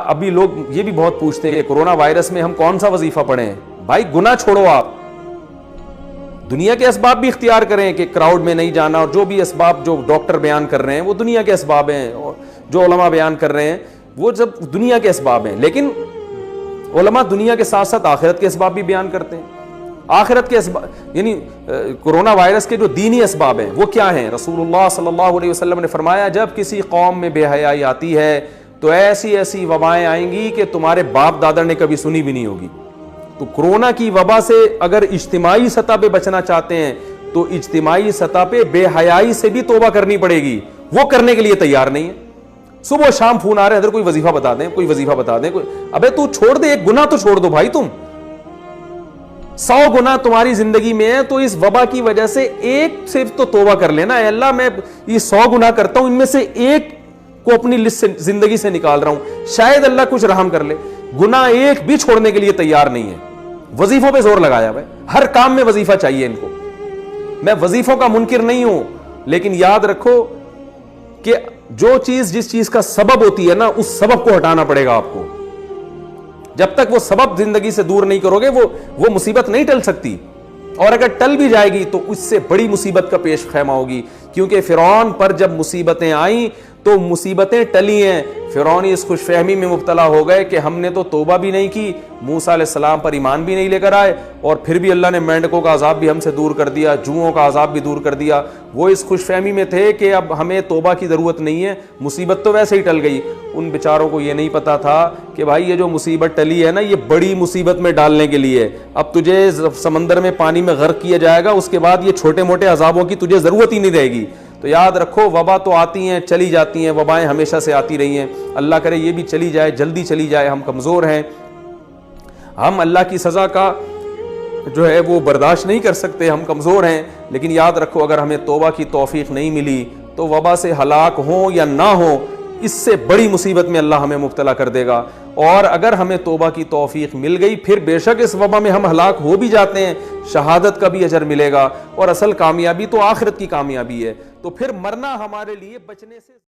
ابھی لوگ یہ بھی بہت پوچھتے ہیں کہ کورونا وائرس میں ہم کون سا وظیفہ پڑھیں. بھائی گناہ چھوڑو, آپ دنیا کے اسباب بھی اختیار کریں کہ کراؤڈ میں نہیں جانا, اور جو بھی اسباب جو ڈاکٹر بیان کر رہے ہیں وہ دنیا کے اسباب ہیں, اور جو علماء بیان کر رہے ہیں وہ جب دنیا کے اسباب ہیں. لیکن علماء دنیا کے ساتھ ساتھ آخرت کے اسباب بھی بیان کرتے ہیں. آخرت کے اسباب یعنی کورونا وائرس کے جو دینی اسباب ہیں وہ کیا ہیں؟ رسول اللہ صلی اللہ علیہ وسلم نے فرمایا جب کسی قوم میں بے حیائی آتی ہے تو ایسی ایسی وبائیں آئیں گی کہ تمہارے باپ دادا نے کبھی سنی بھی نہیں ہوگی. تو کورونا کی وبا سے اگر اجتماعی سطح پہ بچنا چاہتے ہیں تو اجتماعی سطح پہ بے حیائی سے بھی توبہ کرنی پڑے گی. وہ کرنے کے لیے تیار نہیں ہے. صبح شام فون آ رہے ادھر کوئی وظیفہ بتا دیں, کوئی وظیفہ بتا دیں, کوئی ابے تو چھوڑ دے, ایک گناہ تو چھوڑ دو بھائی. تم 100 گناہ تمہاری زندگی میں ہے تو اس وبا کی وجہ سے ایک صرف تو توبہ کر لینا. اے اللہ میں یہ 100 گناہ کرتا ہوں, ان میں سے ایک کو اپنی لسٹ سے زندگی سے نکال رہا ہوں, شاید اللہ کچھ رحم کر لے. گناہ ایک بھی چھوڑنے کے لیے تیار نہیں ہے. وظیفوں پہ زور لگایا بھائی, ہر کام میں وظیفہ چاہیے ان کو. میں وظیفوں کا منکر نہیں ہوں, لیکن یاد رکھو کہ جو چیز جس چیز کا سبب ہوتی ہے نا, اس سبب کو ہٹانا پڑے گا آپ کو. جب تک وہ سبب زندگی سے دور نہیں کرو گے وہ مصیبت نہیں ٹل سکتی. اور اگر ٹل بھی جائے گی تو اس سے بڑی مصیبت کا پیش خیمہ ہوگی. کیونکہ فرعون پر جب مصیبتیں آئیں تو مصیبتیں ٹلی ہیں. فرعون اس خوش فہمی میں مبتلا ہو گئے کہ ہم نے تو توبہ بھی نہیں کی, موسیٰ علیہ السلام پر ایمان بھی نہیں لے کر آئے, اور پھر بھی اللہ نے مینڈکوں کا عذاب بھی ہم سے دور کر دیا, جوؤں کا عذاب بھی دور کر دیا. وہ اس خوش فہمی میں تھے کہ اب ہمیں توبہ کی ضرورت نہیں ہے, مصیبت تو ویسے ہی ٹل گئی. ان بیچاروں کو یہ نہیں پتا تھا کہ بھائی یہ جو مصیبت ٹلی ہے نا, یہ بڑی مصیبت میں ڈالنے کے لیے. اب تجھے سمندر میں پانی میں غرق کیا جائے گا, اس کے بعد یہ چھوٹے موٹے عذابوں کی تجھے ضرورت ہی نہیں رہے گی. تو یاد رکھو وبا تو آتی ہیں چلی جاتی ہیں, وبائیں ہمیشہ سے آتی رہی ہیں. اللہ کرے یہ بھی چلی جائے, جلدی چلی جائے. ہم کمزور ہیں, ہم اللہ کی سزا کا جو ہے وہ برداشت نہیں کر سکتے, ہم کمزور ہیں. لیکن یاد رکھو اگر ہمیں توبہ کی توفیق نہیں ملی تو وبا سے ہلاک ہوں یا نہ ہوں, اس سے بڑی مصیبت میں اللہ ہمیں مبتلا کر دے گا. اور اگر ہمیں توبہ کی توفیق مل گئی, پھر بے شک اس وبا میں ہم ہلاک ہو بھی جاتے ہیں, شہادت کا بھی اجر ملے گا, اور اصل کامیابی تو آخرت کی کامیابی ہے. تو پھر مرنا ہمارے لیے بچنے سے